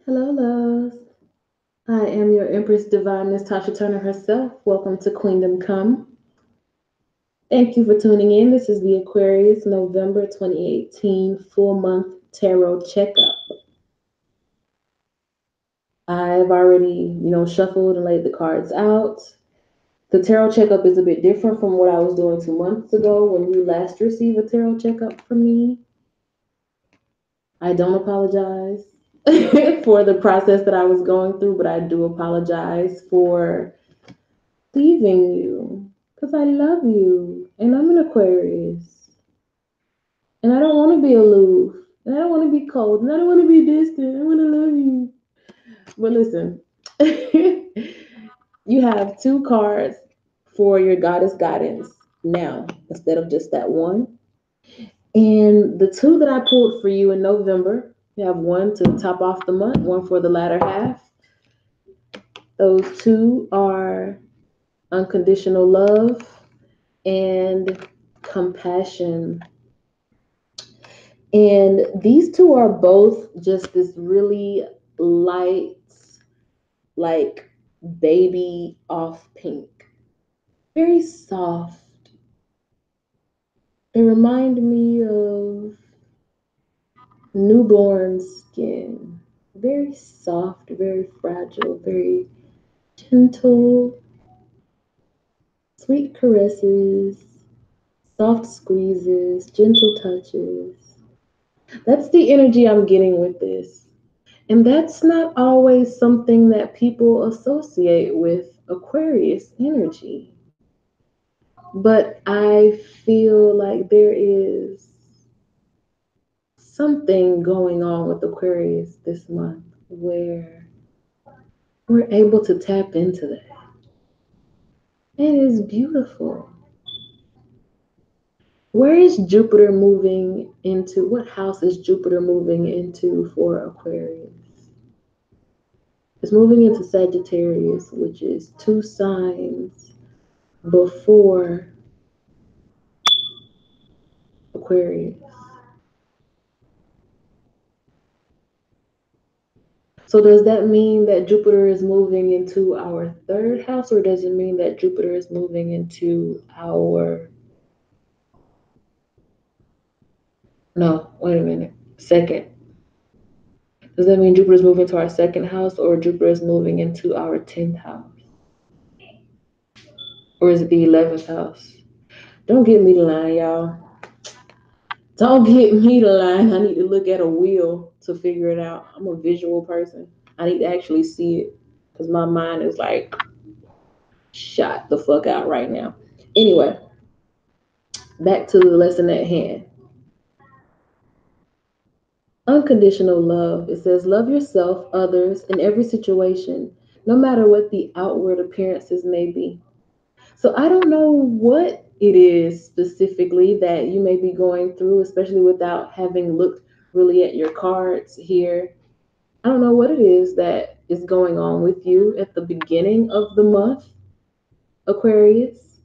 Hello, loves. I am your Empress Divine Tasha Turner herself. Welcome to Queendom Come. Thank you for tuning in. This is the Aquarius November 2018 full month tarot checkup. I've already, shuffled and laid the cards out. The tarot checkup is a bit different from what I was doing 2 months ago when you last received a tarot checkup from me. I don't apologize for the process that I was going through, but I do apologize for leaving you because I love you and I'm an Aquarius and I don't want to be aloof and I don't want to be cold and I don't want to be distant. I want to love you. But listen, you have two cards for your goddess guidance now instead of just that one. And the two that I pulled for you in November, you have one to top off the month, one for the latter half. Those two are unconditional love and compassion. And these two are both just this really light, like baby off pink. Very soft. They remind me of newborn skin. Very soft, very fragile, very gentle, sweet caresses, soft squeezes, gentle touches. That's the energy I'm getting with this. And that's not always something that people associate with Aquarius energy. But I feel like there is something going on with Aquarius this month where we're able to tap into that. It is beautiful. Where is Jupiter moving into? What house is Jupiter moving into for Aquarius? It's moving into Sagittarius, which is two signs before Aquarius. So does that mean that Jupiter is moving into our third house, or does it mean that Jupiter is moving into our, no, wait a minute, second? Does that mean Jupiter is moving to our second house, or Jupiter is moving into our 10th house? Or is it the 11th house? Don't get me the line, y'all. Don't get me the line. I need to look at a wheel to figure it out. I'm a visual person. I need to actually see it because my mind is like shot the fuck out right now. Anyway, back to the lesson at hand. Unconditional love. It says, love yourself, others, in every situation, no matter what the outward appearances may be. So I don't know what it is specifically that you may be going through, especially without having looked really at your cards here. I don't know what it is that is going on with you at the beginning of the month, Aquarius.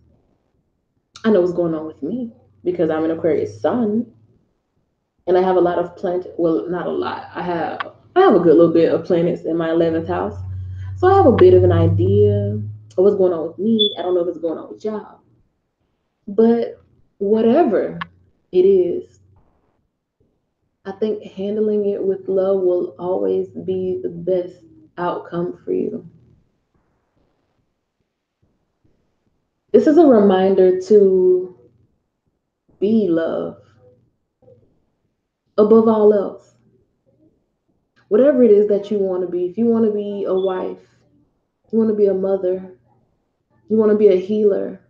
I know what's going on with me because I'm an Aquarius sun and I have a lot of planets. Well, not a lot. I have a good little bit of planets in my 11th house. So I have a bit of an idea of what's going on with me. I don't know if it's going on with y'all. But whatever it is, I think handling it with love will always be the best outcome for you. This is a reminder to be love above all else. Whatever it is that you want to be, if you want to be a wife, you want to be a mother, you want to be a healer,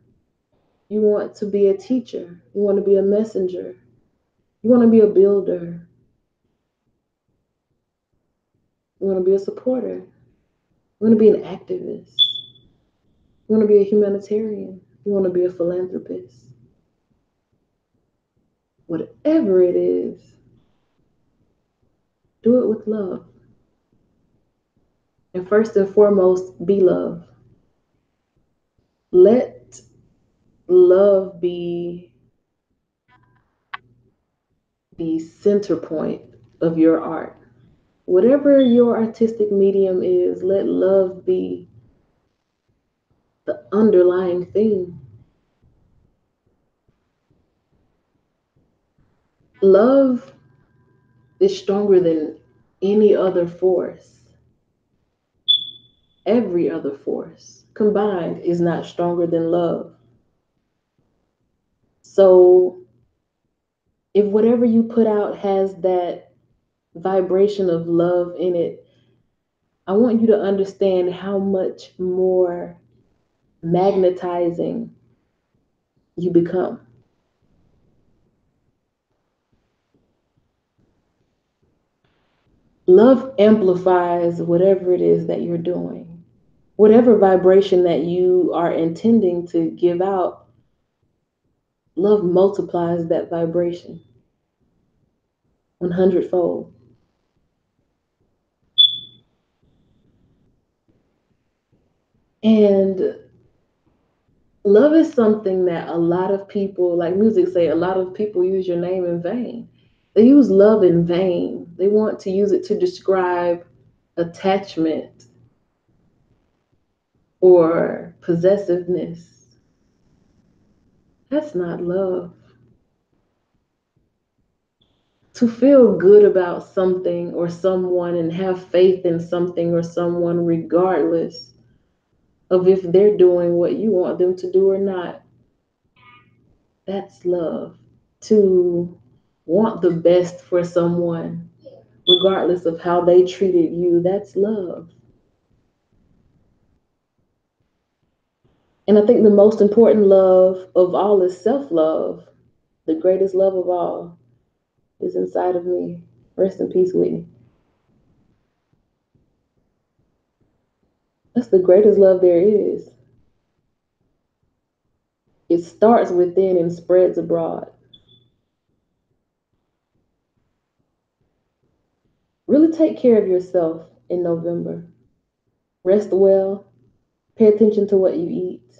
you want to be a teacher, you want to be a messenger, you want to be a builder, you want to be a supporter, you want to be an activist, you want to be a humanitarian, you want to be a philanthropist. Whatever it is, do it with love. And first and foremost, be love. Let love be the center point of your art. Whatever your artistic medium is, let love be the underlying theme. Love is stronger than any other force. Every other force combined is not stronger than love. So if whatever you put out has that vibration of love in it, I want you to understand how much more magnetizing you become. Love amplifies whatever it is that you're doing. Whatever vibration that you are intending to give out, love multiplies that vibration 100-fold. And love is something that a lot of people, like music say, a lot of people use your name in vain. They use love in vain. They want to use it to describe attachment or possessiveness. That's not love. To feel good about something or someone and have faith in something or someone, regardless of if they're doing what you want them to do or not, that's love. To want the best for someone, regardless of how they treated you, that's love. And I think the most important love of all is self love. The greatest love of all is inside of me. Rest in peace, Whitney. That's the greatest love there is. It starts within and spreads abroad. Really take care of yourself in November. Rest well, pay attention to what you eat,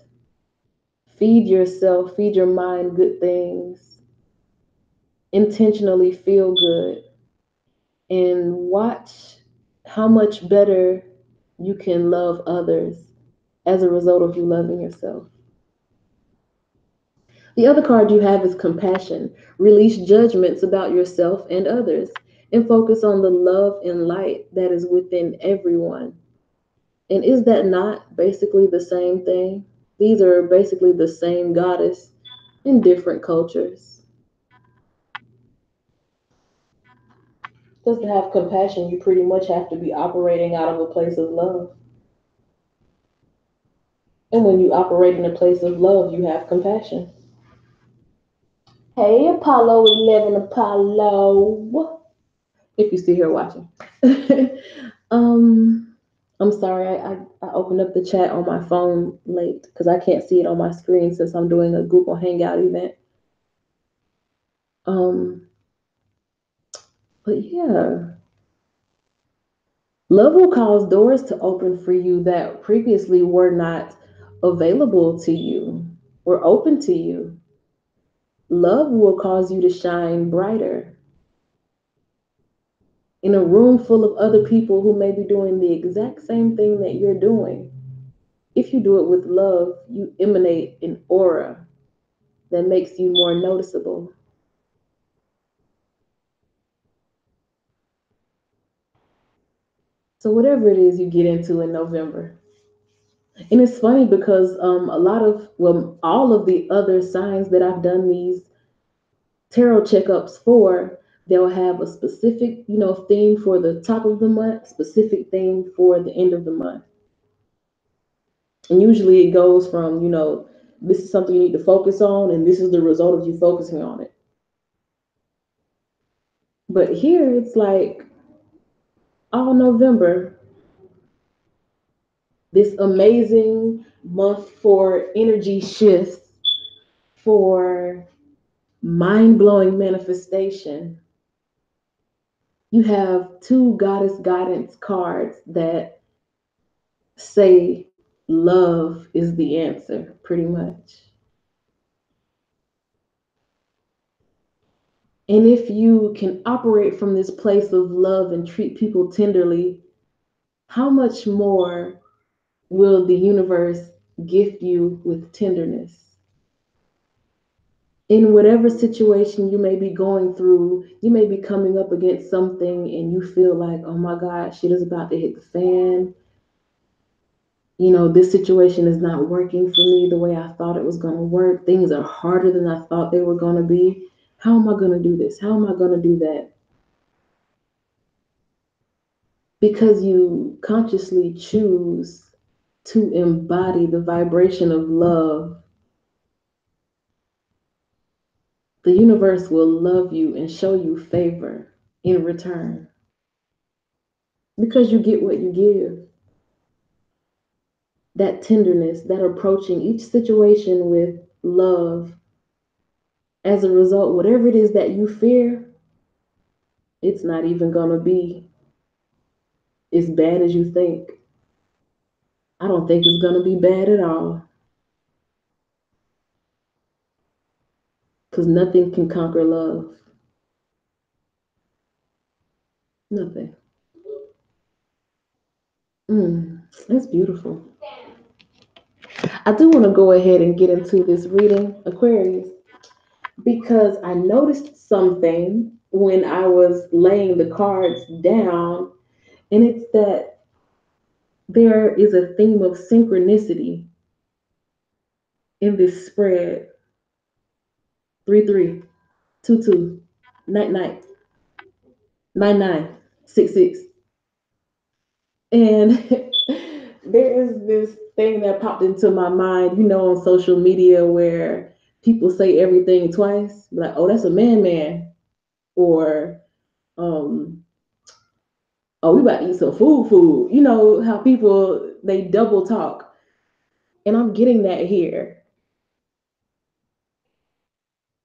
feed yourself, feed your mind good things, intentionally feel good, and watch how much better you can love others as a result of you loving yourself. The other card you have is compassion. Release judgments about yourself and others and focus on the love and light that is within everyone. And is that not basically the same thing? These are basically the same goddess in different cultures. Just to have compassion, you pretty much have to be operating out of a place of love. And when you operate in a place of love, you have compassion. Hey, Apollo 11, Apollo. If you see her watching. um, I'm sorry, I opened up the chat on my phone late because I can't see it on my screen since I'm doing a Google Hangout event. Um, but yeah, love will cause doors to open for you that previously were not available to you, were open to you. Love will cause you to shine brighter in a room full of other people who may be doing the exact same thing that you're doing. If you do it with love, you emanate an aura that makes you more noticeable. So, whatever it is you get into in November. And it's funny because a lot of, well, all of the other signs that I've done these tarot checkups for, they'll have a specific, theme for the top of the month, specific theme for the end of the month. And usually it goes from, this is something you need to focus on, and this is the result of you focusing on it. But here it's like all November, this amazing month for energy shifts, for mind blowing manifestation. You have two goddess guidance cards that say love is the answer, pretty much. And if you can operate from this place of love and treat people tenderly, how much more will the universe gift you with tenderness? In whatever situation you may be going through, you may be coming up against something and you feel like, oh my God, shit is about to hit the fan. This situation is not working for me the way I thought it was going to work. Things are harder than I thought they were going to be. How am I going to do this? How am I going to do that? Because you consciously choose to embody the vibration of love, the universe will love you and show you favor in return because you get what you give. That tenderness, that approaching each situation with love. As a result, whatever it is that you fear, it's not even going to be as bad as you think. I don't think it's going to be bad at all because nothing can conquer love. Nothing. That's beautiful. I do want to go ahead and get into this reading, Aquarius, because I noticed something when I was laying the cards down, and it's that there is a theme of synchronicity in this spread. 3-3, 2-2, night night, 9-9, 6-6. And there is this thing that popped into my mind, on social media where people say everything twice, like, oh, that's a man, or um, oh, we about to eat some food. You know how people they double talk, and I'm getting that here.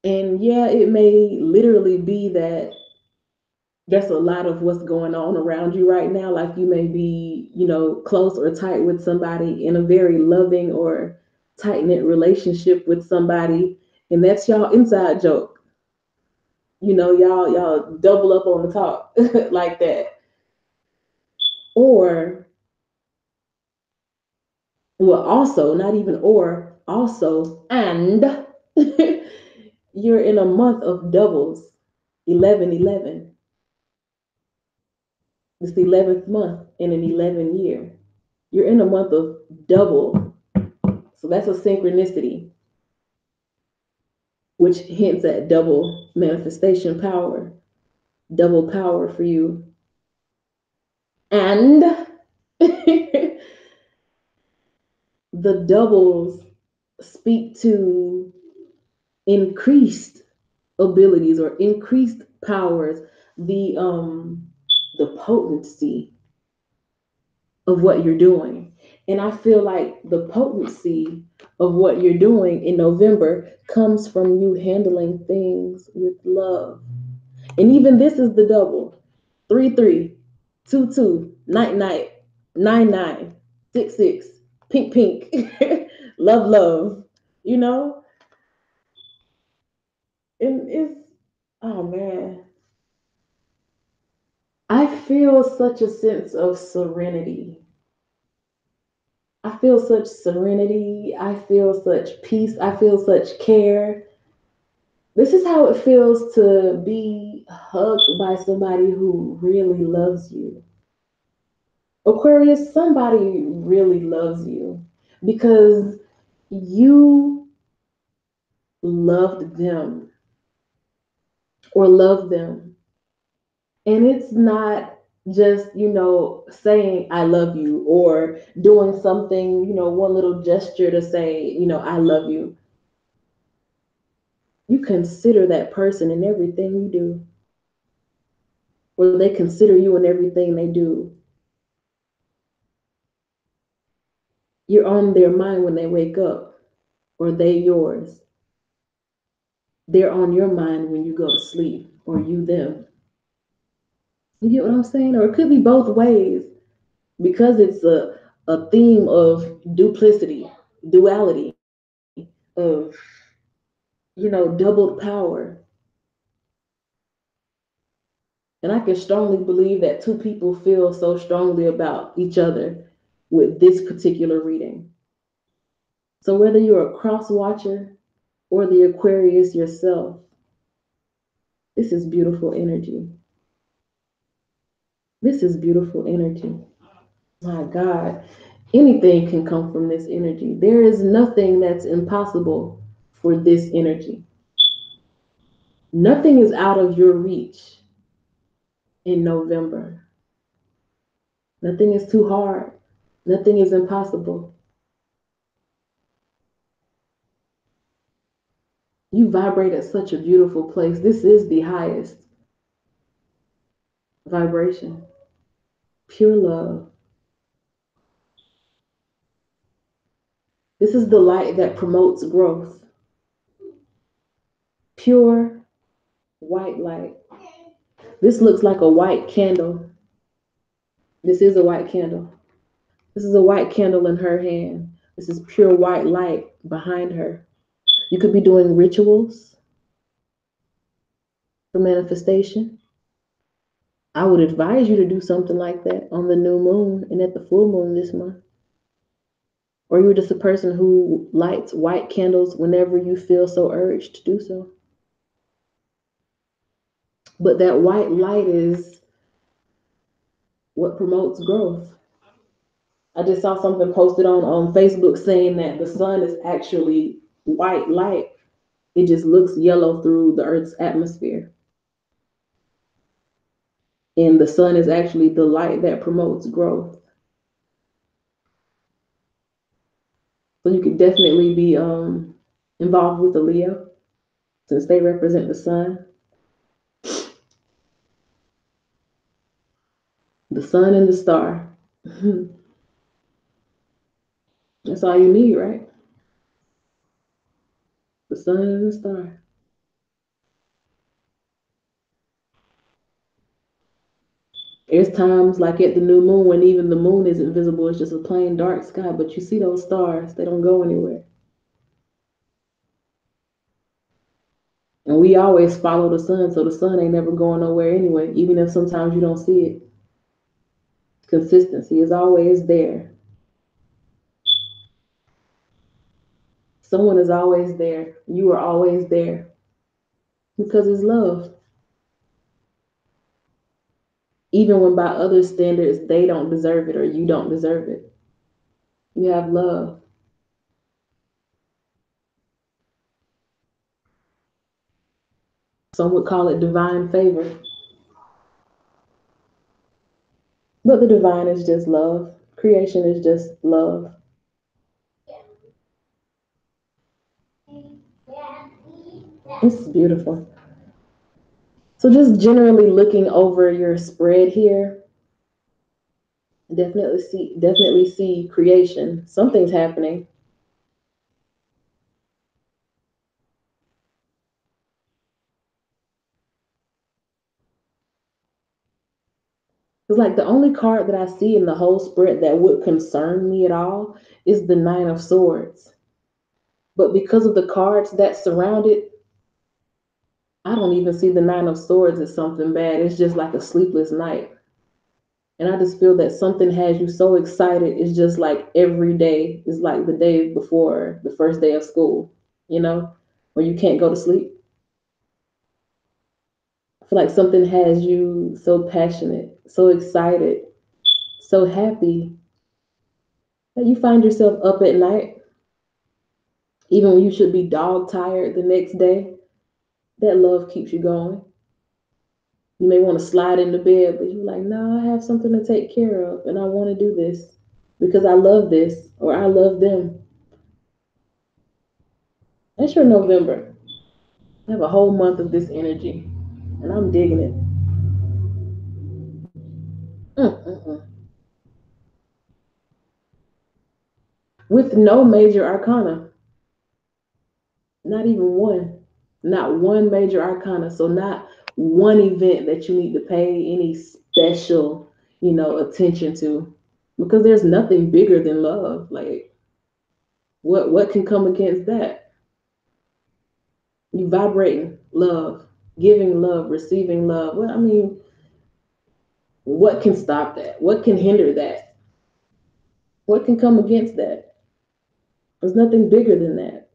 And yeah, it may literally be that that's a lot of what's going on around you right now. Like you may be, close or tight with somebody in a very loving or tight knit relationship with somebody, and that's y'all inside joke. Y'all double up on the talk like that. Or, well, also, not even or, also, and you're in a month of doubles, 11-11. It's the 11th month in an 11 year. You're in a month of double. So that's a synchronicity, which hints at double manifestation power, double power for you. And the doubles speak to increased abilities or increased powers, the potency of what you're doing. And I feel like the potency of what you're doing in November comes from you handling things with love. And even this is the double: 3-3, 2-2, night, 9-9, 6-6, pink, love. You know, and it's, oh man, I feel such a sense of serenity. I feel such serenity. I feel such peace. I feel such care. This is how it feels to be hugged by somebody who really loves you. Aquarius, somebody really loves you because you loved them or love them. And it's not just, saying I love you or doing something, one little gesture to say, I love you. You consider that person in everything you do, or they consider you in everything they do. You're on their mind when they wake up, or they yours. They're on your mind when you go to sleep, or you them. You get what I'm saying? Or it could be both ways because it's a theme of duplicity, duality, of, doubled power. And I can strongly believe that two people feel so strongly about each other with this particular reading. So whether you're a cross watcher or the Aquarius yourself, this is beautiful energy. This is beautiful energy. My God, anything can come from this energy. There is nothing that's impossible for this energy. Nothing is out of your reach in November. Nothing is too hard. Nothing is impossible. You vibrate at such a beautiful place. This is the highest vibration. Pure love. This is the light that promotes growth. Pure white light. This looks like a white candle. This is a white candle. This is a white candle in her hand. This is pure white light behind her. You could be doing rituals for manifestation. I would advise you to do something like that on the new moon and at the full moon this month. Or you're just a person who lights white candles whenever you feel so urged to do so. But that white light is what promotes growth. I just saw something posted on Facebook saying that the sun is actually white light. It just looks yellow through the Earth's atmosphere. And the sun is actually the light that promotes growth. So you could definitely be involved with the Leo since they represent the sun. The sun and the star. That's all you need, right? The sun and the star. There's times like at the new moon when even the moon isn't visible, it's just a plain dark sky, but you see those stars, they don't go anywhere. And we always follow the sun, so the sun ain't never going nowhere anyway, even if sometimes you don't see it. Consistency is always there. Someone is always there. You are always there because it's love. Even when by other standards they don't deserve it or you don't deserve it. You have love. Some would call it divine favor. But the divine is just love. Creation is just love. It's beautiful. So just generally looking over your spread here, definitely see creation. Something's happening. It's like the only card that I see in the whole spread that would concern me at all is the Nine of Swords. But because of the cards that surround it, I don't even see the Nine of Swords as something bad. It's just like a sleepless night. And I just feel that something has you so excited. It's just like every day is like the day before the first day of school, you know, where you can't go to sleep. I feel like something has you so passionate, so excited, so happy that you find yourself up at night, even when you should be dog tired the next day. That love keeps you going. You may want to slide into bed, but you're like, no, I have something to take care of, and I want to do this because I love this or I love them. That's your November. I have a whole month of this energy, and I'm digging it. Mm-mm-mm. With no major arcana, not even one, not one major arcana. So not one event that you need to pay any special, attention to, because there's nothing bigger than love. Like what can come against that? You vibrating love, giving love, receiving love. Well, I mean, What can stop that? What can hinder that? What can come against that? There's nothing bigger than that.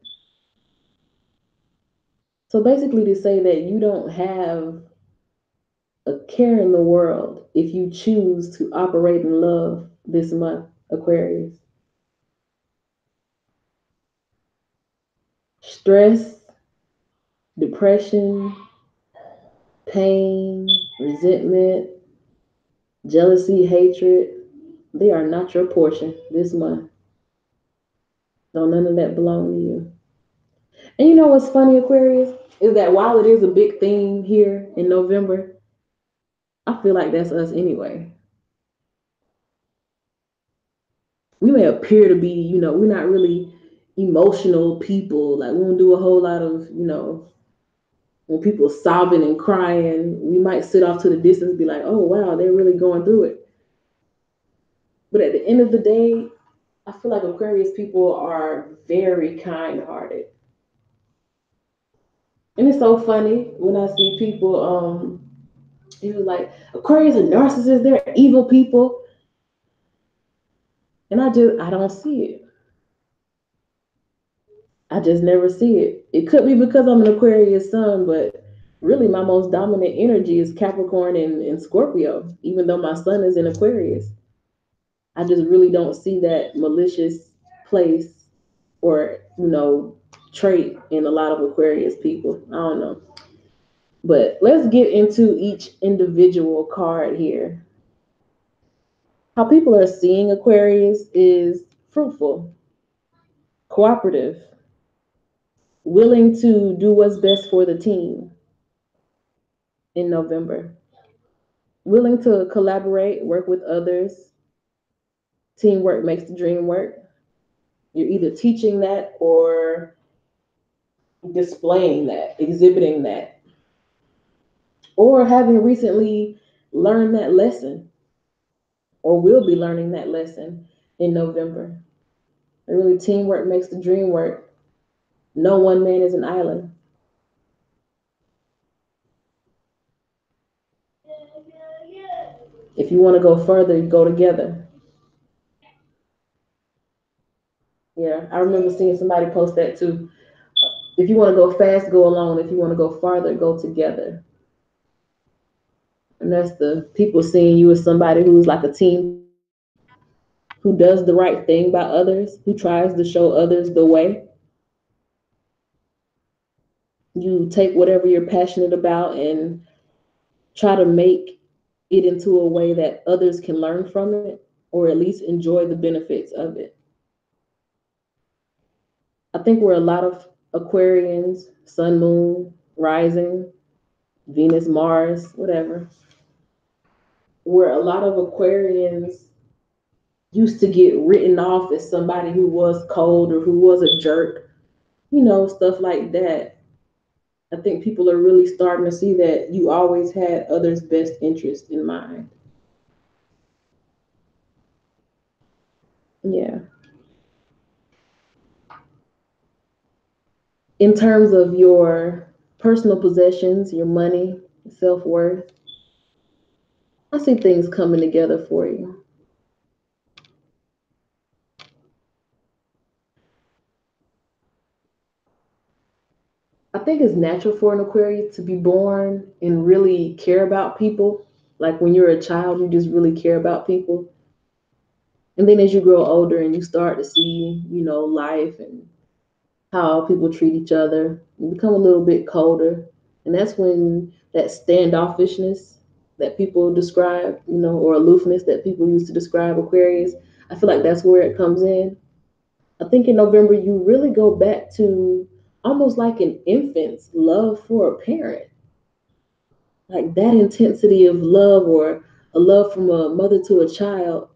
So basically, to say that you don't have a care in the world if you choose to operate in love this month, Aquarius. Stress, depression, pain, resentment, jealousy, hatred, they are not your portion this month. Don't none of that belong to you. And you know what's funny, Aquarius, is that while it is a big theme here in November, I feel like that's us anyway. We may appear to be, we're not really emotional people. Like we don't do a whole lot of, when people are sobbing and crying, we might sit off to the distance and be like, oh wow, they're really going through it. But at the end of the day, I feel like Aquarius people are very kind hearted. And it's so funny when I see people, it was like Aquarius are narcissists, they're evil people. And I don't see it. I just never see it. It could be because I'm an Aquarius sun, but really my most dominant energy is Capricorn and Scorpio, even though my sun is in Aquarius. I just really don't see that malicious place or, trait in a lot of Aquarius people. I don't know. But let's get into each individual card here. How people are seeing Aquarius is fruitful, cooperative, willing to do what's best for the team in November, willing to collaborate, work with others. Teamwork makes the dream work. You're either teaching that or displaying that, exhibiting that, or having recently learned that lesson or will be learning that lesson in November. Really, teamwork makes the dream work. No one man is an island. If you want to go further, you go together. Yeah, I remember seeing somebody post that too. If you want to go fast, go alone. If you want to go farther, go together. And that's the people seeing you as somebody who's like a team player, who does the right thing by others, who tries to show others the way. You take whatever you're passionate about and try to make it into a way that others can learn from it or at least enjoy the benefits of it. I think we're a lot of Aquarians, Sun, Moon, Rising, Venus, Mars, whatever. Where a lot of Aquarians used to get written off as somebody who was cold or who was a jerk, stuff like that. I think people are really starting to see that you always had others' best interest in mind. Yeah. In terms of your personal possessions, your money, self worth, I see things coming together for you. I think it's natural for an Aquarius to be born and really care about people. Like when you're a child, you just really care about people. And then as you grow older and you start to see, life and how people treat each other, you become a little bit colder. And that's when that standoffishness that people describe, or aloofness that people use to describe Aquarius, I feel like that's where it comes in. I think in November, you really go back to almost like an infant's love for a parent, like that intensity of love or a love from a mother to a child,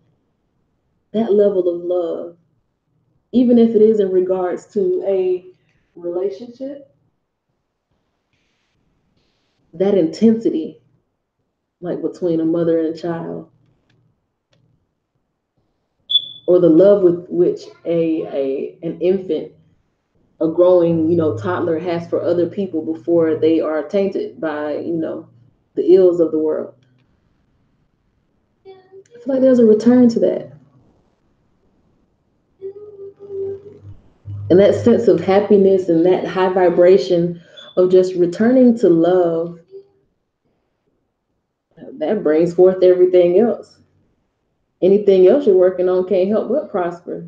that level of love, even if it is in regards to a relationship, that intensity, like between a mother and a child, or the love with which a an infant, a growing, toddler has for other people before they are tainted by, the ills of the world. I feel like there's a return to that. And that sense of happiness and that high vibration of just returning to love, that brings forth everything else. Anything else you're working on can't help but prosper.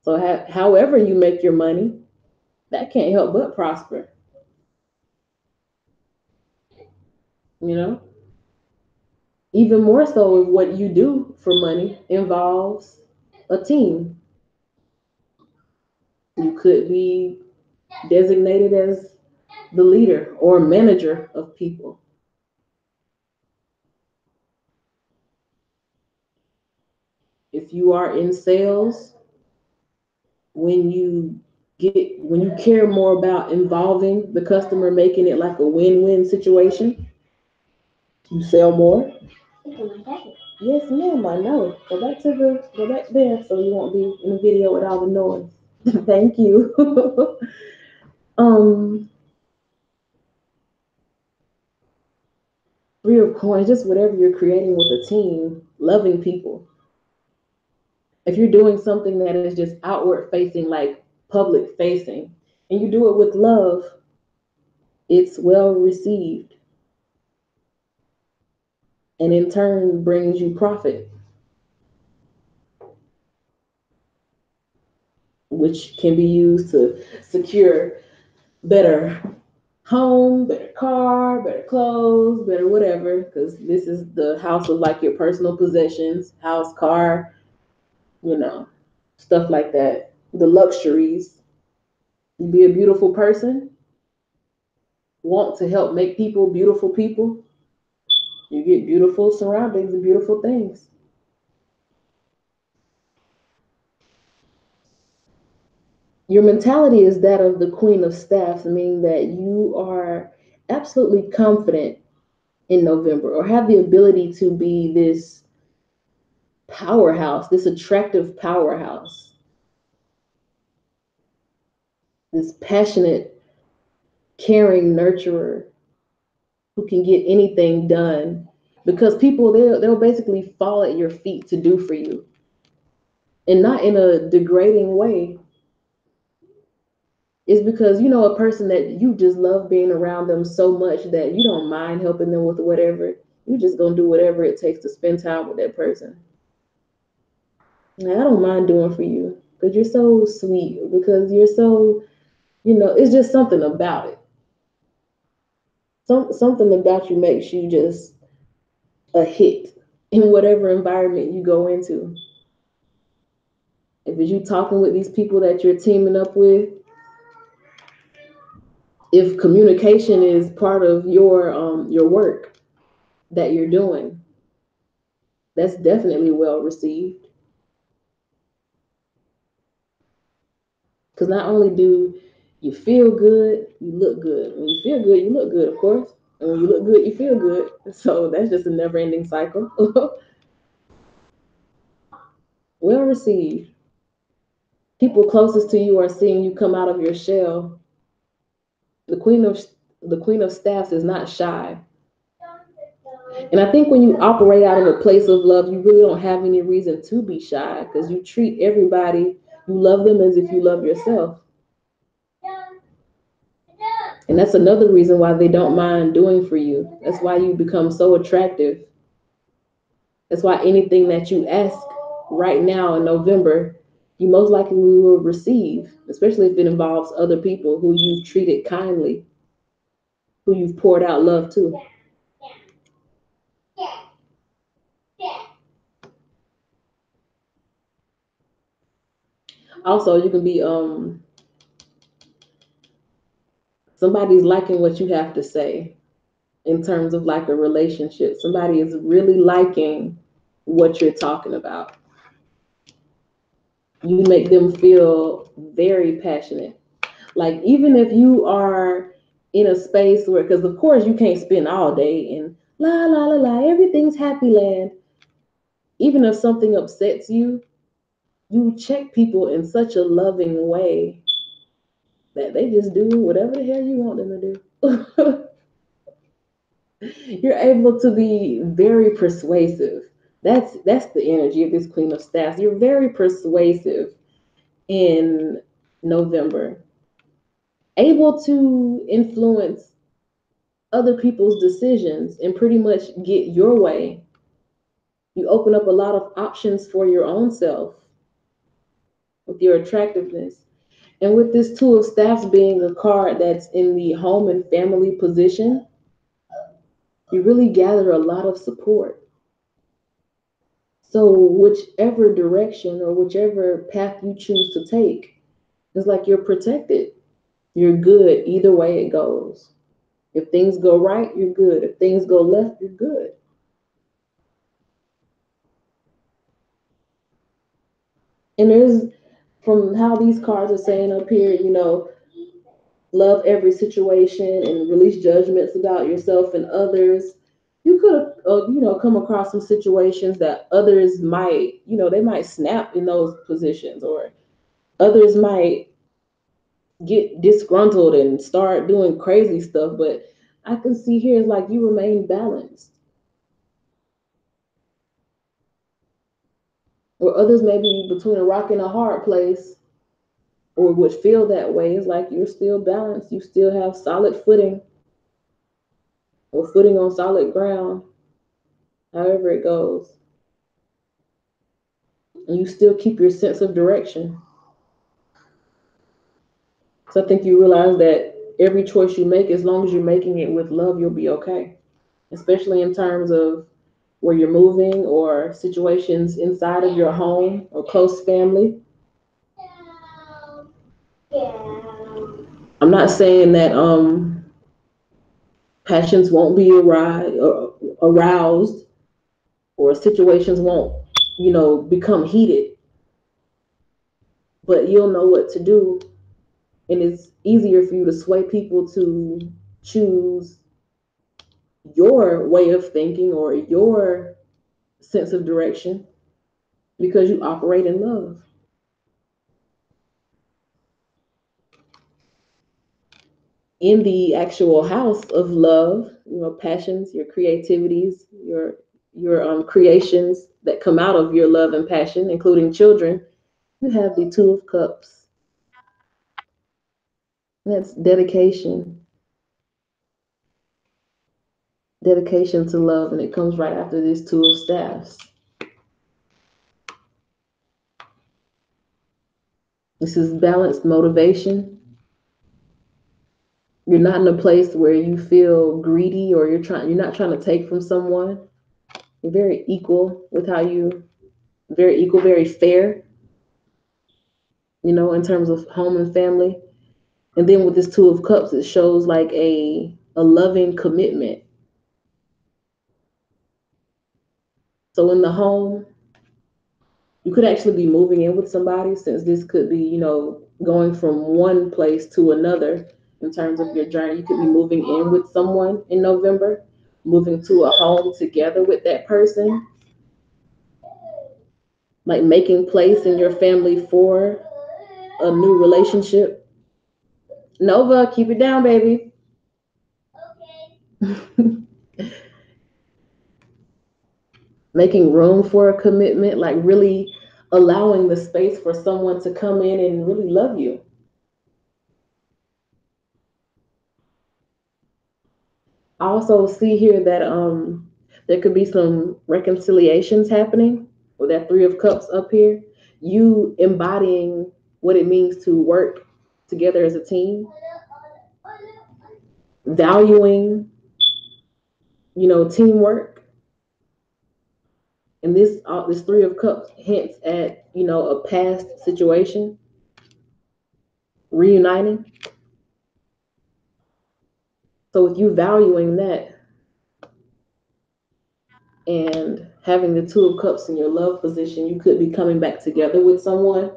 So, however you make your money, that can't help but prosper. You know, even more so if what you do for money involves a team. You could be designated as the leader or manager of people. If you are in sales, when you care more about involving the customer, making it like a win-win situation, you sell more. Yes, ma'am, I know. Go back there so you won't be in the video with all the noise. Thank you. um, Three of coins, just whatever you're creating with a team, loving people. If you're doing something that is just outward facing, like public facing, and you do it with love, it's well received and in turn brings you profit, which can be used to secure better home, better car, better clothes, better whatever, because this is the house of like your personal possessions, house, car, you know, stuff like that. The luxuries. You be a beautiful person, want to help make beautiful people, you get beautiful surroundings and beautiful things. Your mentality is that of the Queen of Staffs, meaning that you are absolutely confident in November or have the ability to be this powerhouse, this attractive powerhouse, this passionate, caring nurturer who can get anything done because people they'll basically fall at your feet to do for you and not in a degrading way. It's because you know a person that you just love being around them so much that you don't mind helping them with whatever. You just gonna do whatever it takes to spend time with that person. And I don't mind doing for you because you're so sweet, because you're so, it's just something about it. Something about you makes you just a hit in whatever environment you go into. If it's you talking with these people that you're teaming up with, if communication is part of your work that you're doing, that's definitely well received. Because not only do you feel good, you look good. When you feel good, you look good, of course. And when you look good, you feel good. So that's just a never ending cycle. Well received. People closest to you are seeing you come out of your shell. The queen of staffs is not shy. And I think when you operate out of a place of love, you really don't have any reason to be shy because you treat everybody, you love them as if you love yourself. And that's another reason why they don't mind doing for you. That's why you become so attractive. That's why anything that you ask right now in November, you most likely will receive, especially if it involves other people who you've treated kindly, who you've poured out love to. Also, you can be somebody's liking what you have to say in terms of like a relationship. Somebody is really liking what you're talking about. You make them feel very passionate. Like even if you are in a space where, because of course you can't spend all day in la la la la, everything's happy land. Even if something upsets you, you check people in such a loving way that they just do whatever the hell you want them to do. You're able to be very persuasive. That's the energy of this Queen of Staffs. You're very persuasive in November, able to influence other people's decisions and pretty much get your way. You open up a lot of options for your own self with your attractiveness. And with this Two of Staffs being a card that's in the home and family position, you really gather a lot of support. So whichever direction or whichever path you choose to take, it's like you're protected. You're good either way it goes. If things go right, you're good. If things go left, you're good. And there's, from how these cards are saying up here, love every situation and release judgments about yourself and others. You could have, come across some situations that others might, they might snap in those positions, or others might get disgruntled and start doing crazy stuff. But I can see here is like you remain balanced. Or others may be between a rock and a hard place, or would feel that way. It's like you're still balanced. You still have solid footing, or footing on solid ground, however it goes. And you still keep your sense of direction. So I think you realize that every choice you make, as long as you're making it with love, you'll be okay. Especially in terms of where you're moving or situations inside of your home or close family. I'm not saying that passions won't be aroused, or situations won't, become heated, but you'll know what to do, and it's easier for you to sway people to choose your way of thinking or your sense of direction because you operate in love. In the actual house of love, passions, your creativities, your creations that come out of your love and passion, including children, you have the Two of Cups. That's dedication to love, and it comes right after this Two of Staffs. This is balanced motivation. You're not in a place where you feel greedy, or you're not trying to take from someone. You're very equal with how you very equal, very fair, in terms of home and family. And then with this Two of Cups, it shows like a loving commitment. So in the home, you could actually be moving in with somebody, since this could be, going from one place to another in terms of your journey. You could be moving in with someone in November, moving to a home together with that person, like making place in your family for a new relationship. Nova, keep it down, baby. Making room for a commitment, like really allowing the space for someone to come in and really love you. I also see here that there could be some reconciliations happening with that Three of Cups up here. You embodying what it means to work together as a team, valuing, teamwork. And this Three of Cups hints at, a past situation reuniting. So with you valuing that and having the Two of Cups in your love position, you could be coming back together with someone.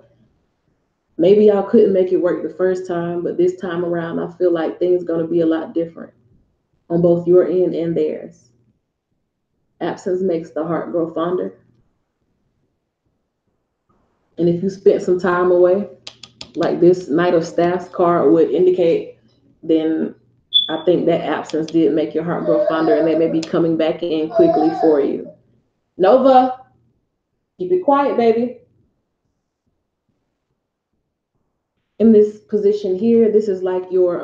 Maybe y'all couldn't make it work the first time, but this time around, I feel like things going to be a lot different on both your end and theirs. Absence makes the heart grow fonder. And if you spent some time away, like this Knight of Staffs card would indicate, then I think that absence did make your heart grow fonder, and they may be coming back in quickly for you. Nova, keep it quiet, baby. In this position here, this is like your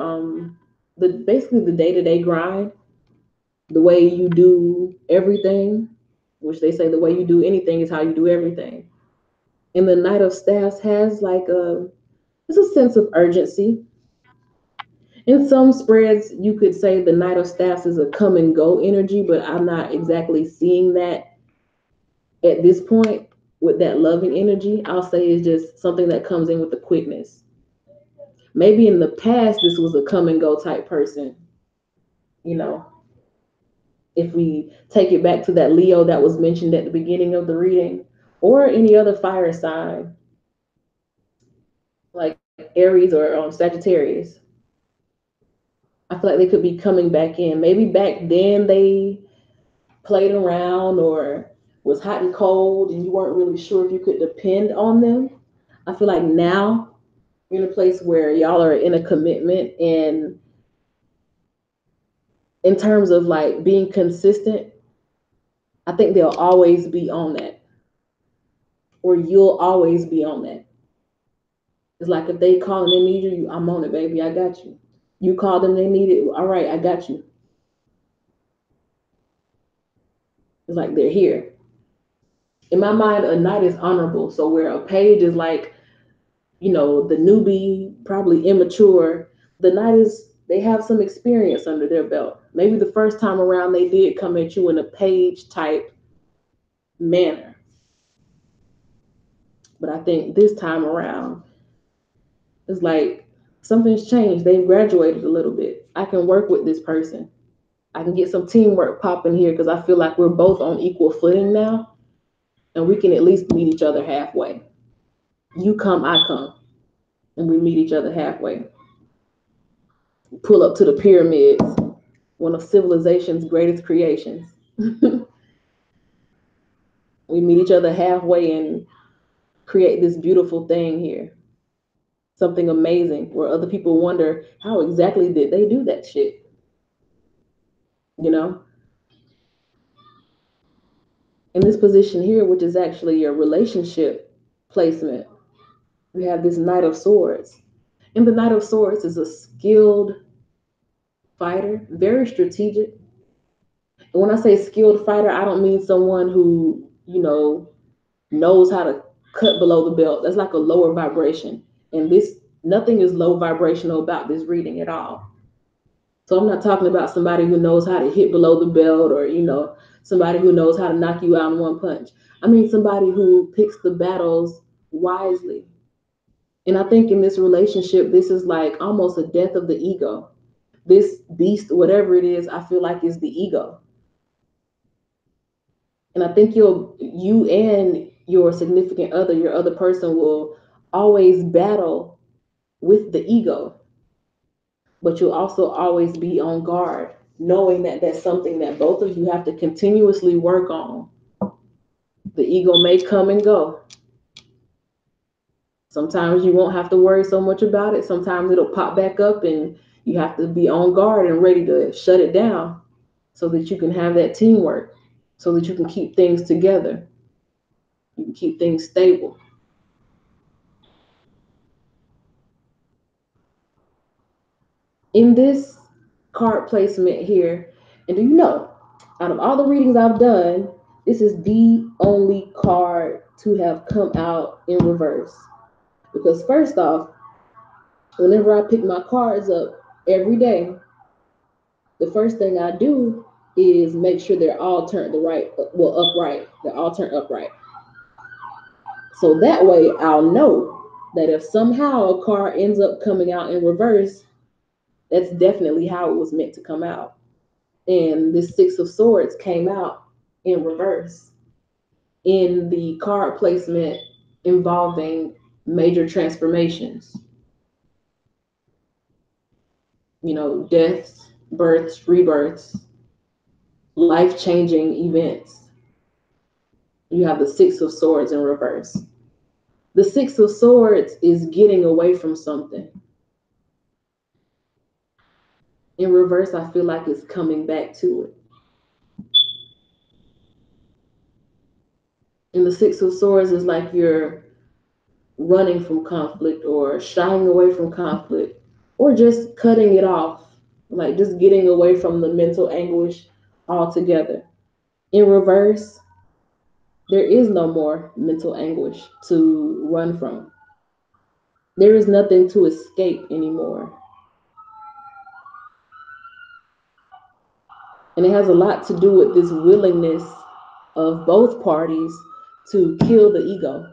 the basically the day-to-day grind, the way you do everything, which they say the way you do anything is how you do everything. And the Knight of Staffs has like a it's a sense of urgency. In some spreads, you could say the Knight of Staffs is a come and go energy, but I'm not exactly seeing that at this point with that loving energy. I'll say it's just something that comes in with the quickness. Maybe in the past, this was a come and go type person. You know, if we take it back to that Leo that was mentioned at the beginning of the reading, or any other fire sign like Aries or Sagittarius, I feel like they could be coming back in. Maybe back then they played around or was hot and cold and you weren't really sure if you could depend on them. I feel like now you're in a place where y'all are in a commitment, and in terms of like being consistent, I think they'll always be on that, or you'll always be on that. It's like if they call and they need you, I'm on it, baby. I got you. You call them, they need it. All right, I got you. It's like they're here. In my mind, a knight is honorable. So where a page is like, the newbie, probably immature, the knight is they have some experience under their belt. Maybe the first time around they did come at you in a page type manner. But I think this time around, it's like something's changed. They've graduated a little bit. I can work with this person. I can get some teamwork popping here because I feel like we're both on equal footing now, and we can at least meet each other halfway. You come, I come, and we meet each other halfway. Pull up to the pyramids, one of civilization's greatest creations. We meet each other halfway and create this beautiful thing here. Something amazing where other people wonder how exactly did they do that shit, you know? In this position here, which is actually your relationship placement, we have this Knight of Swords. And the Knight of Swords is a skilled fighter, very strategic. And when I say skilled fighter, I don't mean someone who, knows how to cut below the belt. That's like a lower vibration. And this, nothing is low vibrational about this reading at all. So I'm not talking about somebody who knows how to hit below the belt, or, somebody who knows how to knock you out in one punch. I mean somebody who picks the battles wisely. And I think in this relationship, this is like almost a death of the ego. This beast, whatever it is, I feel like is the ego. And I think you and your significant other, your other person, will always battle with the ego, but you'll also always be on guard, knowing that that's something that both of you have to continuously work on. The ego may come and go. Sometimes you won't have to worry so much about it. Sometimes it'll pop back up and you have to be on guard and ready to shut it down so that you can have that teamwork, so that you can keep things together. You can keep things stable. In this card placement here, and do you know, out of all the readings I've done, this is the only card to have come out in reverse. Because first off, whenever I pick my cards up every day, the first thing I do is make sure they're all turned upright. They're all turned upright. So that way I'll know that if somehow a card ends up coming out in reverse, that's definitely how it was meant to come out. And this Six of Swords came out in reverse in the card placement involving major transformations, deaths, births, rebirths, life-changing events. You have the Six of Swords in reverse. The Six of Swords is getting away from something. In reverse, I feel like it's coming back to it. And the Six of Swords is like you're running from conflict or shying away from conflict or just cutting it off, like just getting away from the mental anguish altogether. In reverse, there is no more mental anguish to run from. There is nothing to escape anymore. And it has a lot to do with this willingness of both parties to kill the ego.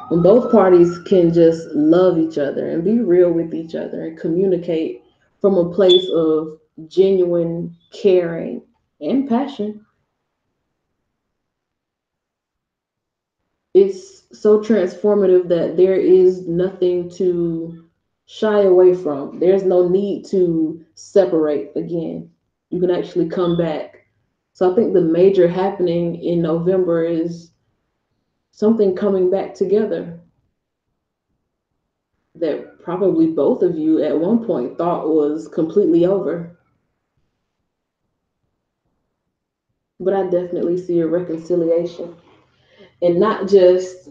When both parties can just love each other and be real with each other and communicate from a place of genuine caring and passion, it's so transformative that there is nothing to shy away from. There's no need to separate again. You can actually come back. So I think the major happening in November is something coming back together that probably both of you at one point thought was completely over. But I definitely see a reconciliation. And not just,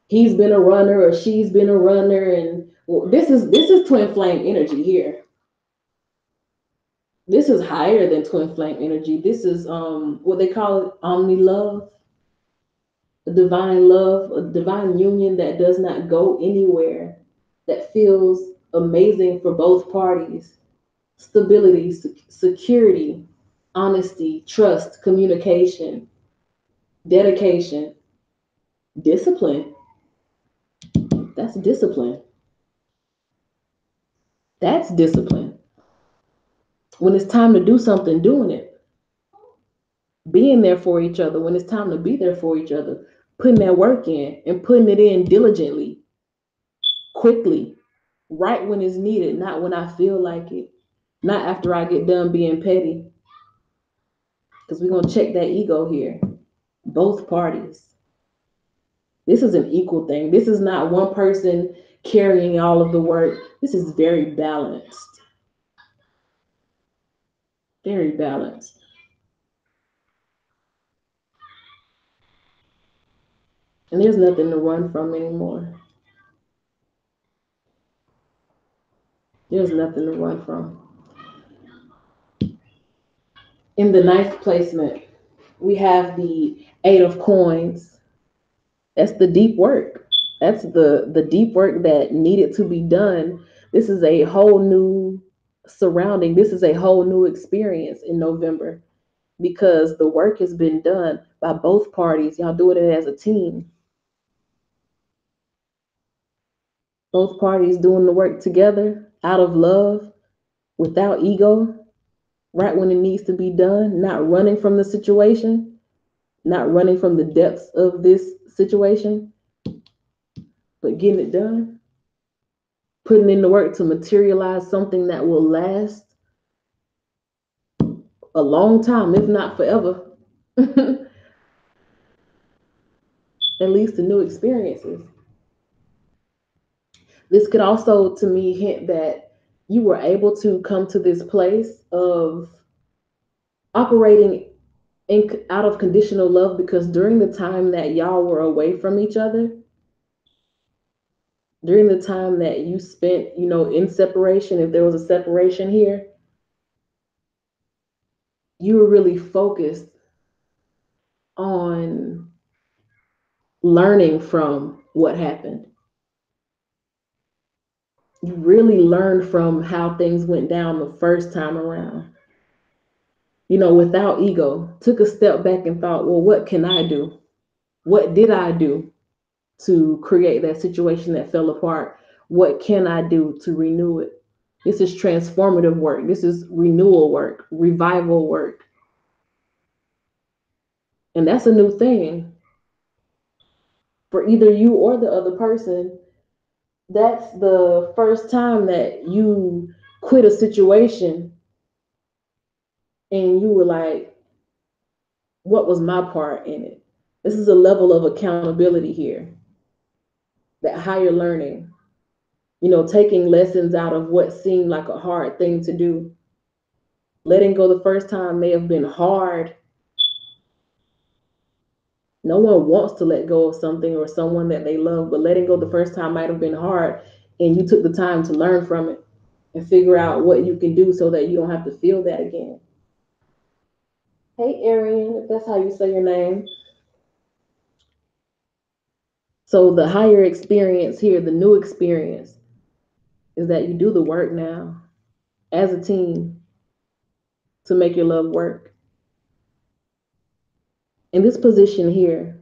he's been a runner or she's been a runner, and well, this is twin flame energy here. This is higher than twin flame energy. This is what they call it, omni love, a divine union that does not go anywhere, that feels amazing for both parties. Stability, security, honesty, trust, communication, dedication, discipline. That's discipline. That's discipline. When it's time to do something, doing it, being there for each other when it's time to be there for each other, putting that work in and putting it in diligently, quickly, right when it's needed, not when I feel like it, not after I get done being petty. Because we're going to check that ego here. Both parties. This is an equal thing. This is not one person carrying all of the work. This is very balanced. Very balanced. And there's nothing to run from anymore. There's nothing to run from. In the ninth placement, we have the Eight of Coins. That's the deep work. That's the deep work that needed to be done. This is a whole new surrounding. This is a whole new experience in November because the work has been done by both parties. Y'all doing it as a team. Both parties doing the work together out of love, without ego, right when it needs to be done, not running from the situation, not running from the depths of this situation, but getting it done, putting in the work to materialize something that will last a long time, if not forever. At least to new experiences. This could also, to me, hint that you were able to come to this place of operating out of conditional love because during the time that y'all were away from each other, during the time that you spent, in separation, if there was a separation here, you were really focused on learning from what happened. You really learned from how things went down the first time around. Without ego, took a step back and thought, well, what can I do? What did I do to create that situation that fell apart? What can I do to renew it? This is transformative work. This is renewal work, revival work. And that's a new thing for either you or the other person. That's the first time that you quit a situation and you were like, what was my part in it? This is a level of accountability here, that higher learning, taking lessons out of what seemed like a hard thing to do. Letting go the first time may have been hard, No one wants to let go of something or someone that they love, but letting go the first time might have been hard, and you took the time to learn from it and figure out what you can do so that you don't have to feel that again. Hey, Arian, if that's how you say your name. So, the higher experience here, the new experience, is that you do the work now as a team to make your love work. In this position here,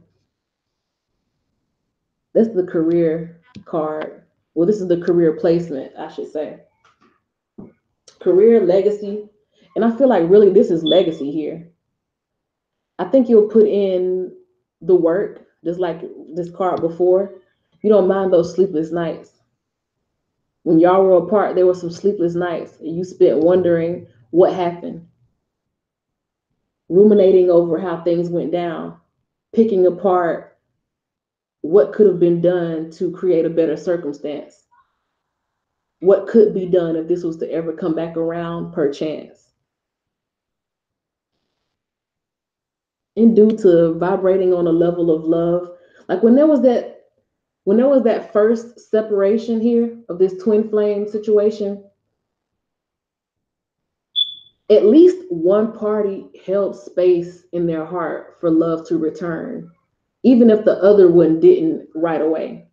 that's the career card. Well, this is the career placement, I should say. Career, legacy. And I feel like really this is legacy here. I think you'll put in the work, just like this card before. You don't mind those sleepless nights. When y'all were apart, there were some sleepless nights. And you spent wondering what happened, ruminating over how things went down, picking apart what could have been done to create a better circumstance. What could be done if this was to ever come back around per chance. And due to vibrating on a level of love, like when there was that first separation here of this twin flame situation, at least one party held space in their heart for love to return, even if the other one didn't right away.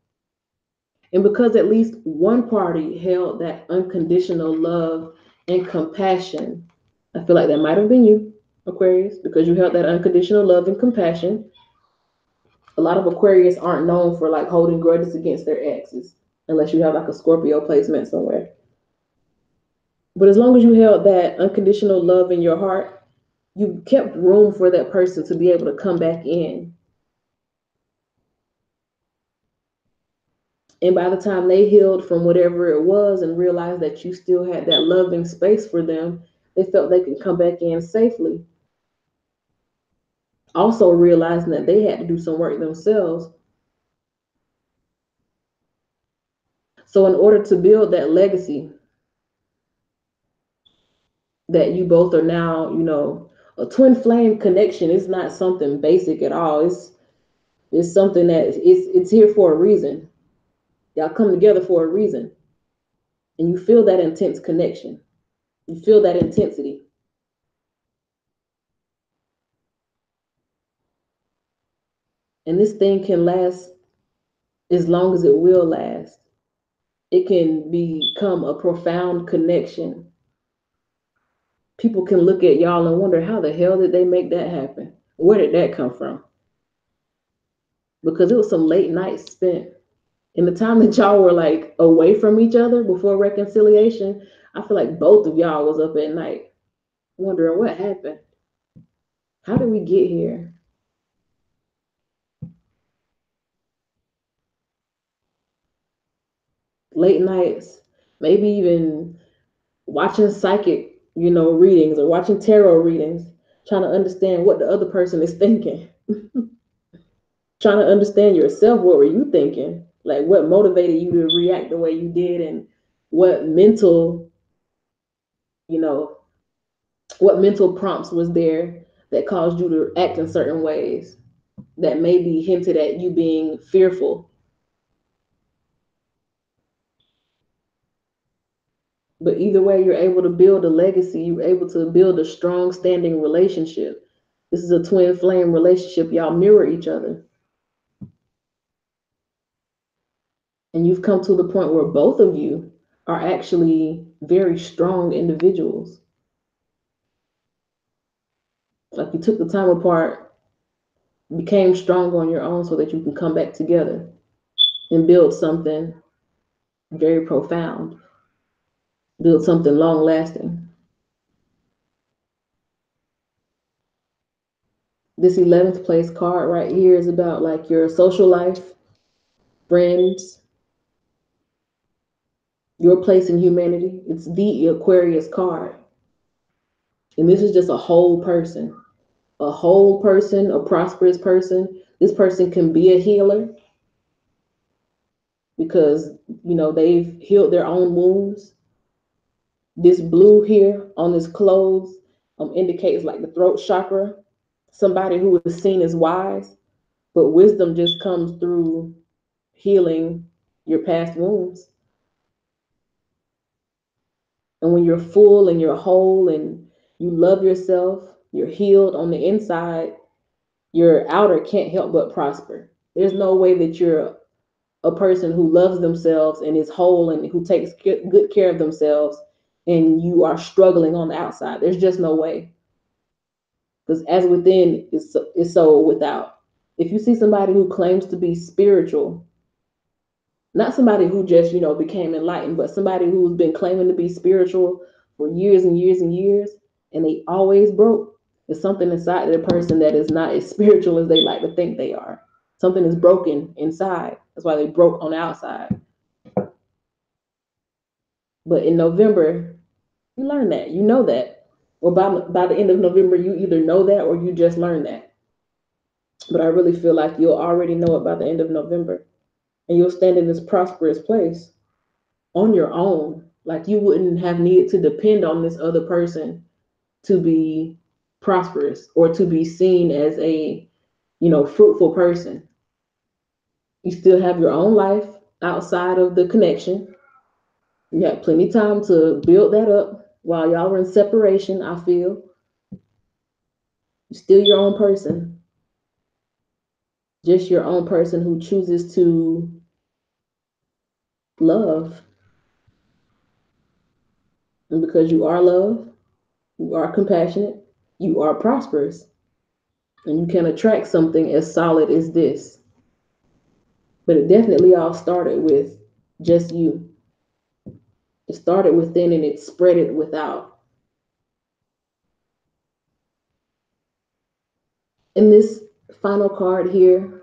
And because at least one party held that unconditional love and compassion, I feel like that might have been you, Aquarius, because you held that unconditional love and compassion. A lot of Aquarius aren't known for like holding grudges against their exes, unless you have like a Scorpio placement somewhere. But as long as you held that unconditional love in your heart, you kept room for that person to be able to come back in. And by the time they healed from whatever it was and realized that you still had that loving space for them, they felt they could come back in safely. Also realizing that they had to do some work themselves. So, in order to build that legacy that you both are now, a twin flame connection is not something basic at all. It's something that it's here for a reason. Y'all come together for a reason, and you feel that intense connection. You feel that intensity, and this thing can last as long as it will last. It can become a profound connection. People can look at y'all and wonder how the hell did they make that happen? Where did that come from? Because it was some late nights spent. In the time that y'all were like away from each other before reconciliation, I feel like both of y'all was up at night wondering what happened. How did we get here? Late nights, maybe even watching psychic, readings or watching tarot readings, trying to understand what the other person is thinking. Trying to understand yourself. What were you thinking? Like what motivated you to react the way you did, and what mental, you know, what mental prompts was there that caused you to act in certain ways that maybe hinted at you being fearful. But either way, you're able to build a legacy. You're able to build a strong standing relationship. This is a twin flame relationship. Y'all mirror each other. And you've come to the point where both of you are actually very strong individuals. Like you took the time apart, became strong on your own so that you can come back together and build something very profound, build something long lasting. This 11th place card right here is about like your social life, friends, your place in humanity. It's the Aquarius card. And this is just a whole person, a prosperous person. This person can be a healer because, they've healed their own wounds. This blue here on this clothes indicates like the throat chakra, somebody who is seen as wise. But wisdom just comes through healing your past wounds. And when you're full and you're whole and you love yourself, you're healed on the inside, your outer can't help but prosper. There's no way that you're a person who loves themselves and is whole and who takes good care of themselves and you are struggling on the outside. There's just no way. Because as within is so without. If you see somebody who claims to be spiritual, not somebody who just, became enlightened, but somebody who's been claiming to be spiritual for years and years and years, and they always broke, there's something inside of the person that is not as spiritual as they like to think they are. Something is broken inside. That's why they broke on the outside. But in November, you learn that. You know that. Or by the end of November, you either know that or you just learn that. But I really feel like you'll already know it by the end of November. And you'll stand in this prosperous place on your own. Like you wouldn't have needed to depend on this other person to be prosperous or to be seen as a, fruitful person. You still have your own life outside of the connection. You got plenty of time to build that up while y'all were in separation, I feel. You're still your own person. Just your own person who chooses to love. And because you are love, you are compassionate, you are prosperous. And you can attract something as solid as this. But it definitely all started with just you. It started within and it spread it without. In this final card here,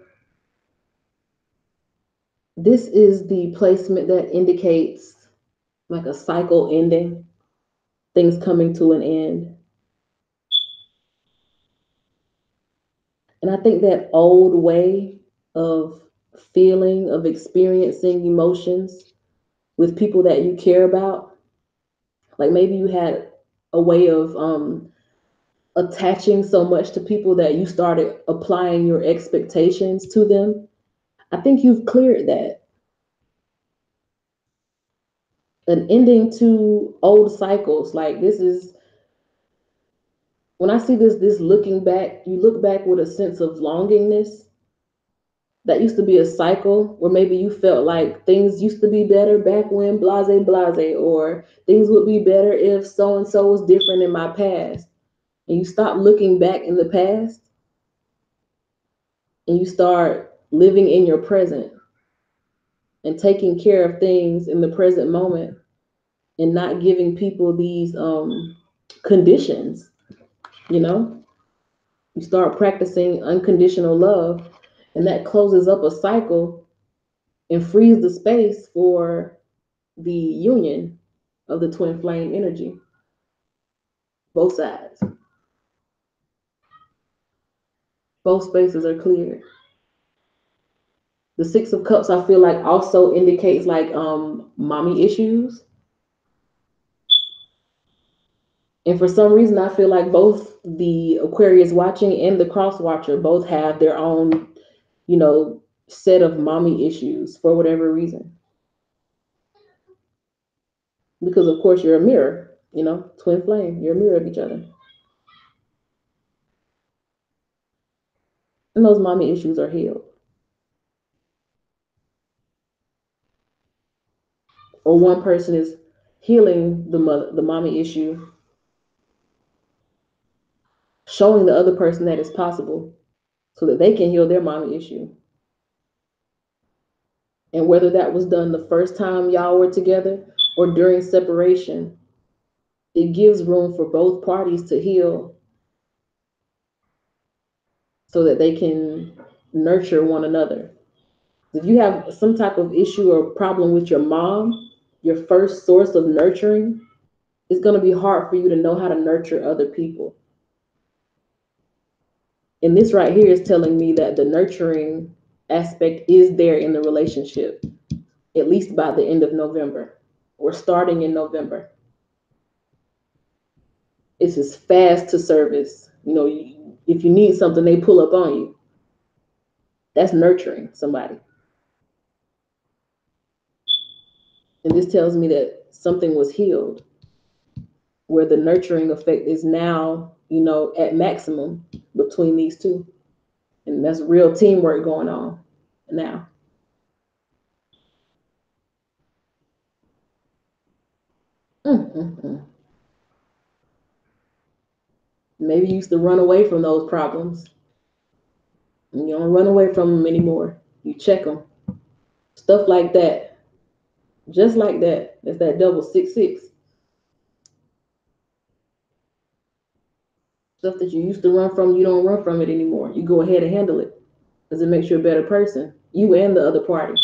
this is the placement that indicates like a cycle ending, things coming to an end. And I think that old way of feeling, of experiencing emotions with people that you care about, like maybe you had a way of attaching so much to people that you started applying your expectations to them. I think you've cleared that. An ending to old cycles. Like this is when I see this looking back, you look back with a sense of longingness. That used to be a cycle where maybe you felt like things used to be better back when blase, or things would be better if so and so was different in my past. And you stop looking back in the past and you start living in your present and taking care of things in the present moment and not giving people these conditions, you know? You start practicing unconditional love, and that closes up a cycle and frees the space for the union of the twin flame energy. Both sides. Both spaces are cleared. The Six of Cups, I feel like, also indicates like mommy issues. And for some reason, I feel like both the Aquarius watching and the cross watcher both have their own, set of mommy issues for whatever reason. Because of course you're a mirror, twin flame, you're a mirror of each other. And those mommy issues are healed. Or one person is healing the mommy issue, showing the other person that it's possible so that they can heal their mommy issue. And whether that was done the first time y'all were together or during separation, it gives room for both parties to heal so that they can nurture one another. If you have some type of issue or problem with your mom, your first source of nurturing, it's going to be hard for you to know how to nurture other people. And this right here is telling me that the nurturing aspect is there in the relationship, at least by the end of November. We're starting in November. It's just fast to service. If you need something, they pull up on you. That's nurturing somebody. And this tells me that something was healed, where the nurturing effect is now, at maximum between these two. And that's real teamwork going on now. Mm-hmm. Maybe you used to run away from those problems. And you don't run away from them anymore. You check them. Stuff like that. Just like that. That's that double 6 6. Stuff that you used to run from, you don't run from it anymore. You go ahead and handle it because it makes you a better person. You and the other party.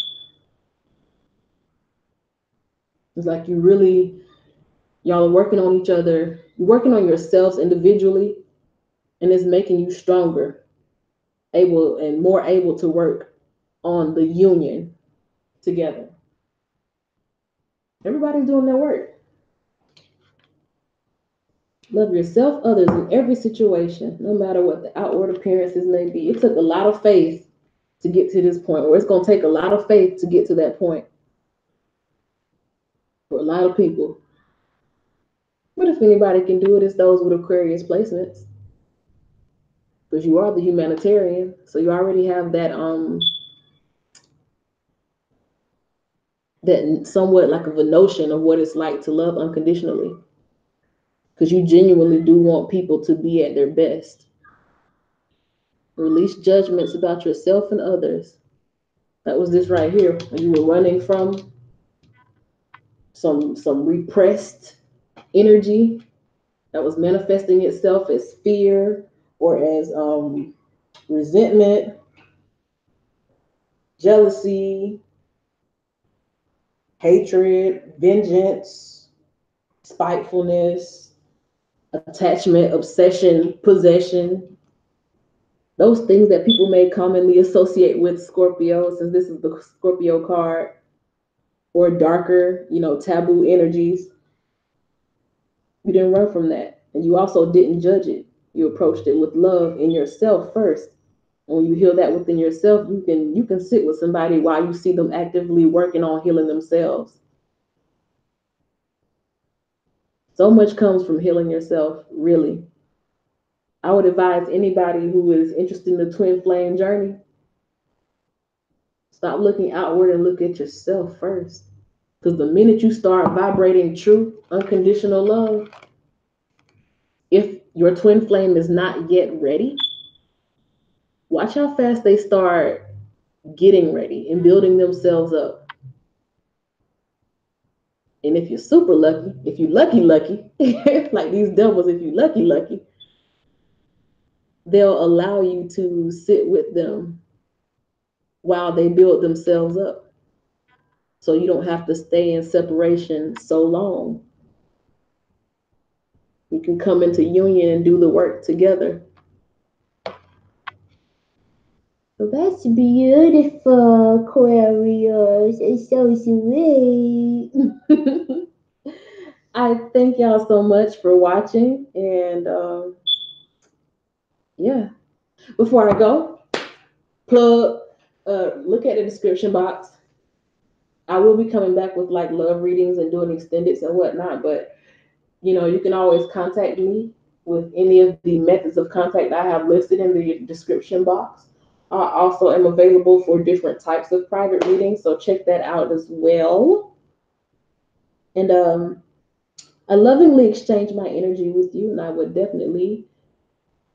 It's like y'all are working on each other. You're working on yourselves individually, and it's making you stronger, able and more able to work on the union together. Everybody's doing their work. Love yourself, others in every situation, no matter what the outward appearances may be. It took a lot of faith to get to this point, or it's going to take a lot of faith to get to that point for a lot of people. But if anybody can do it, it's those with Aquarius placements, because you are the humanitarian, so you already have that somewhat like of a notion of what it's like to love unconditionally, because you genuinely do want people to be at their best. Release judgments about yourself and others. That was this right here. You were running from some repressed energy that was manifesting itself as fear or as resentment, jealousy, hatred, vengeance, spitefulness, attachment, obsession, possession. Those things that people may commonly associate with Scorpio, since this is the Scorpio card, or darker, taboo energies. You didn't run from that. And you also didn't judge it. You approached it with love in yourself first. And when you heal that within yourself, you can sit with somebody while you see them actively working on healing themselves. So much comes from healing yourself, really. I would advise anybody who is interested in the twin flame journey, stop looking outward and look at yourself first. Because the minute you start vibrating true, unconditional love, if your twin flame is not yet ready, watch how fast they start getting ready and building themselves up. And if you're super lucky, if you lucky, like these devils, if you lucky, they'll allow you to sit with them while they build themselves up. So you don't have to stay in separation so long. You can come into union and do the work together. So that's beautiful, Aquarius. It's so sweet. I thank y'all so much for watching. And yeah, before I go, look at the description box. I will be coming back with like love readings and doing extendeds and whatnot, but you can always contact me with any of the methods of contact I have listed in the description box. I also am available for different types of private readings, so check that out as well. And I lovingly exchange my energy with you, and I would definitely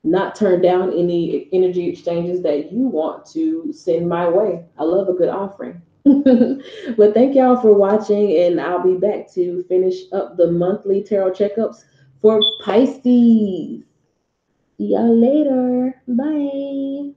not turn down any energy exchanges that you want to send my way. I love a good offering. But thank y'all for watching, and I'll be back to finish up the monthly tarot checkups for Pisces. See y'all later. Bye.